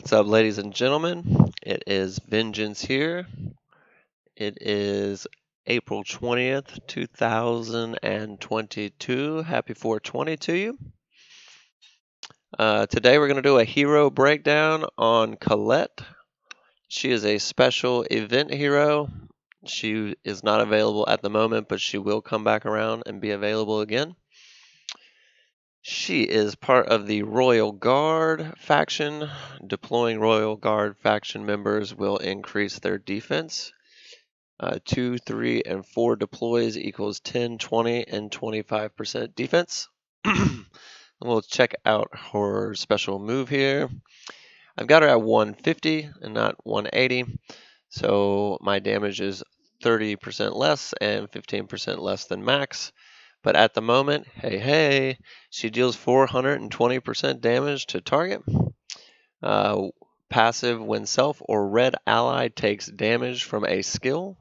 What's up, ladies and gentlemen? It is Vengeance here. It is April 20th, 2022. Happy 420 to you. Today we're going to do a hero breakdown on Colette. She is a special event hero. She is not available at the moment, but she will come back around and be available again. She is part of the Royal Guard faction. Deploying Royal Guard faction members will increase their defense. 2, 3, and 4 deploys equals 10, 20, and 25% defense. We'll check out her special move here. I've got her at 150 and not 180, so my damage is 30% less and 15% less than max. But at the moment, hey, she deals 420% damage to target. Passive when self or red ally takes damage from a skill.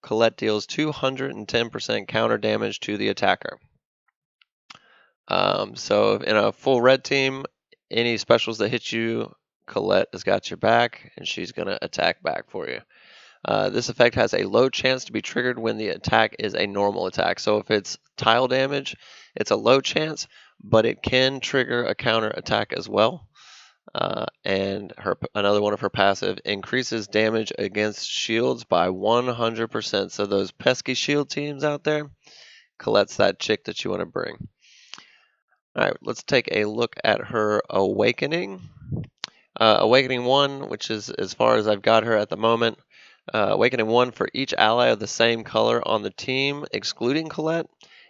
Colette deals 210% counter damage to the attacker. So in a full red team, any specials that hit you, Colette has got your back, and she's going to attack back for you. This effect has a low chance to be triggered when the attack is a normal attack. So if it's tile damage, it's a low chance, but it can trigger a counter attack as well. And another one of her passive increases damage against shields by 100%. So those pesky shield teams out there, Colette's that chick that you want to bring. All right, let's take a look at her Awakening. Awakening 1, which is as far as I've got her at the moment. Awakening 1 for each ally of the same color on the team, excluding Colette,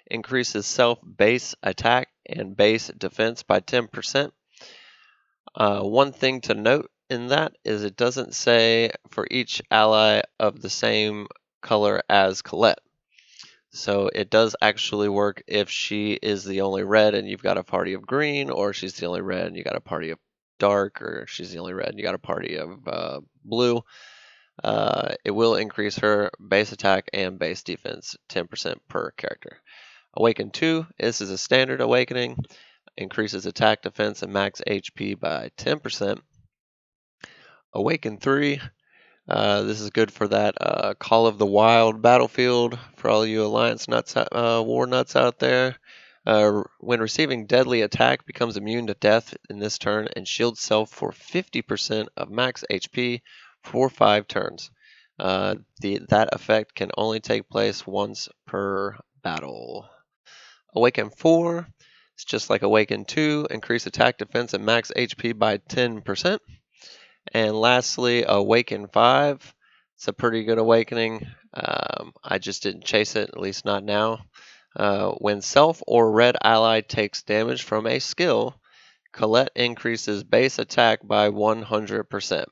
increases self base attack and base defense by 10%. One thing to note in that is it doesn't say for each ally of the same color as Colette. So it does actually work if she is the only red and you've got a party of green, or she's the only red and you got a party of dark, or she's the only red and you got a party of blue. It will increase her base attack and base defense 10% per character. Awaken 2, this is a standard awakening. Increases attack, defense, and max HP by 10%. Awaken 3, this is good for that Call of the Wild battlefield for all you Alliance nuts, war nuts out there. When receiving deadly attack, becomes immune to death in this turn and shields self for 50% of max HP for 5 turns. That effect can only take place once per battle. Awaken 4, it's just like Awaken 2, increase attack, defense, and max HP by 10%. And lastly, Awaken 5, it's a pretty good awakening. I just didn't chase it, at least not now. When self or red ally takes damage from a skill, Colette increases base attack by 100%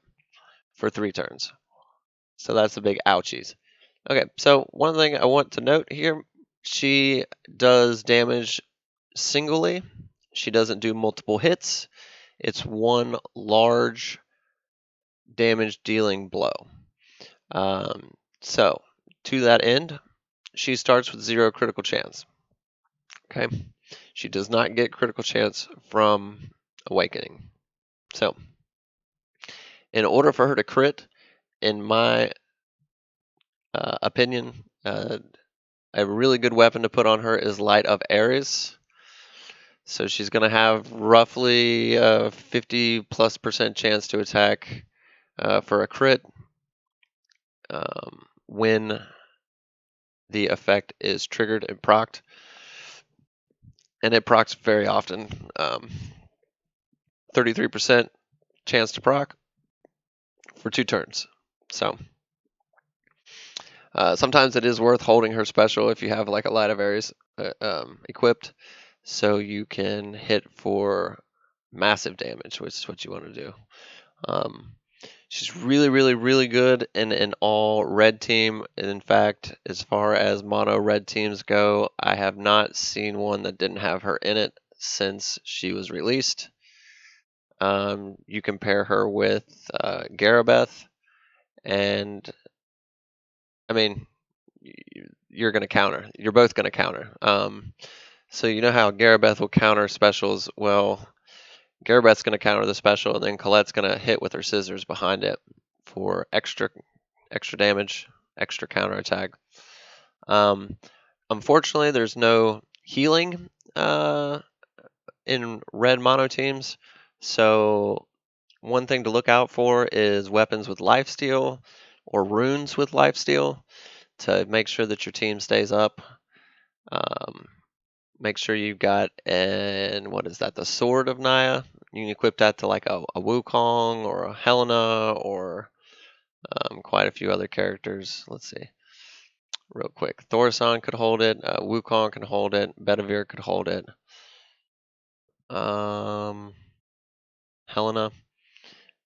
for 3 turns. So that's a big ouchies. Okay, so one thing I want to note here, she does damage singly. She doesn't do multiple hits. It's one large damage dealing blow. So to that end, she starts with 0 critical chance. Okay, she does not get critical chance from Awakening. So in order for her to crit, in my opinion, a really good weapon to put on her is Light of Ares. So she's going to have roughly 50+% chance to attack for a crit when the effect is triggered and procced. And it procs very often. 33% chance to proc for 2 turns. So sometimes it is worth holding her special if you have like a Light of Ares equipped, so you can hit for massive damage, which is what you want to do. She's really good in an all red team. And in fact, as far as mono red teams go, I have not seen one that didn't have her in it since she was released. You compare her with Garabeth, and I mean, you're going to counter. You're both going to counter. So you know how Garabeth will counter specials? Well, Garabeth's going to counter the special, and then Colette's going to hit with her scissors behind it for extra damage, extra counterattack. Unfortunately, there's no healing in red mono teams, so one thing to look out for is weapons with lifesteal or runes with lifesteal to make sure that your team stays up. Make sure you've got what is that? The Sword of Naya. You can equip that to like a Wukong or a Helena or quite a few other characters. Let's see, real quick. Thorsan could hold it. Wukong can hold it. Bedivere could hold it. Helena,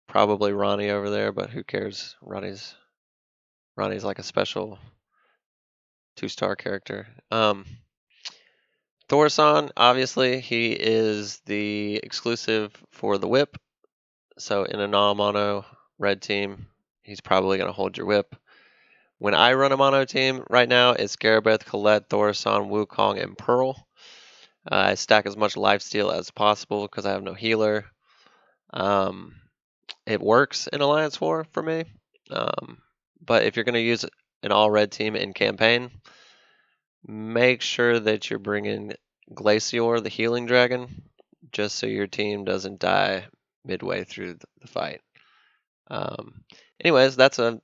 probably Ronnie over there, but who cares? Ronnie's like a special 2-star character. Thorsan, obviously, he is the exclusive for the whip. So in a non-mono red team, he's probably going to hold your whip. When I run a mono team right now, it's Garabeth, Colette, Thorsan, Wukong, and Pearl. I stack as much lifesteal as possible because I have no healer. It works in Alliance War for me. But if you're going to use an all-red team in campaign, make sure that you're bringing Glacior, the healing dragon, just so your team doesn't die midway through the fight. Anyways, that's a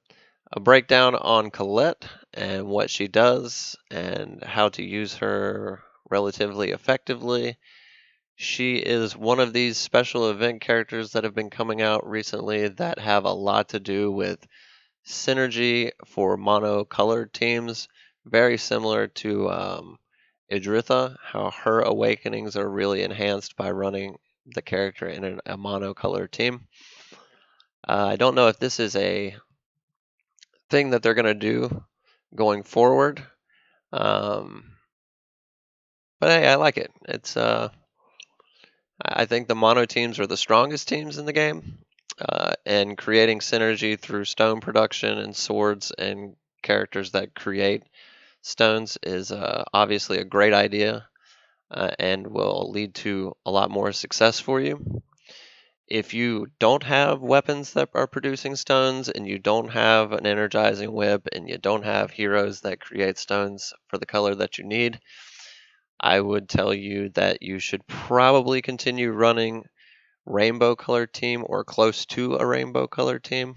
breakdown on Colette and what she does and how to use her relatively effectively. She is one of these special event characters that have been coming out recently that have a lot to do with synergy for mono-colored teams, very similar to Idritha, how her awakenings are really enhanced by running the character in a mono-colored team. I don't know if this is a thing that they're going to do going forward, but hey, I like it. I think the mono teams are the strongest teams in the game, and creating synergy through stone production and swords and characters that create stones is obviously a great idea and will lead to a lot more success for you. If you don't have weapons that are producing stones and you don't have an energizing whip and you don't have heroes that create stones for the color that you need, I would tell you that you should probably continue running rainbow colored team or close to a rainbow colored team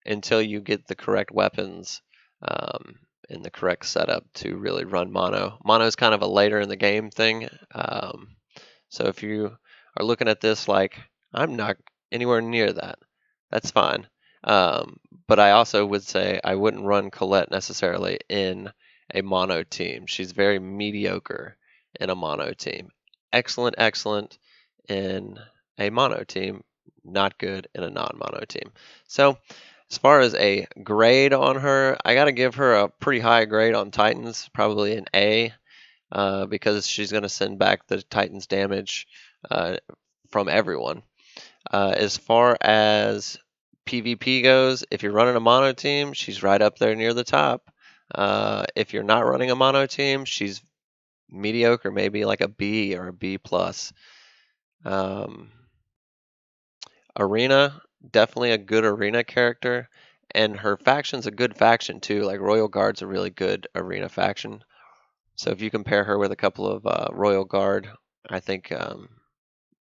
until you get the correct weapons and the correct setup to really run mono. Mono is kind of a later in the game thing. So if you are looking at this like, I'm not anywhere near that, that's fine. But I also would say I wouldn't run Colette necessarily in a mono team. She's very mediocre in a mono team. Excellent in a mono team, not good in a non-mono team. So as far as a grade on her, I got to give her a pretty high grade on Titans, probably an A, because she's going to send back the Titans damage from everyone. As far as PvP goes, if you're running a mono team, she's right up there near the top. If you're not running a mono team, she's mediocre, maybe like a B or a B plus. Arena, definitely a good arena character, and her faction's a good faction too. Like Royal Guard's a really good arena faction. So if you compare her with a couple of Royal Guard, I think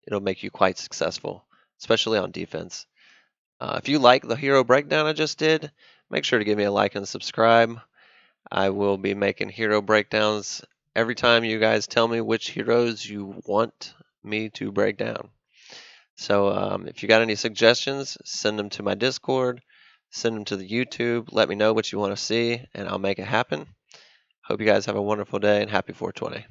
it'll make you quite successful, especially on defense. If you like the hero breakdown I just did, make sure to give me a like and subscribe. I will be making hero breakdowns every time you guys tell me which heroes you want me to break down. So if you got any suggestions, send them to my Discord, send them to the YouTube, let me know what you want to see, and I'll make it happen. Hope you guys have a wonderful day and happy 420.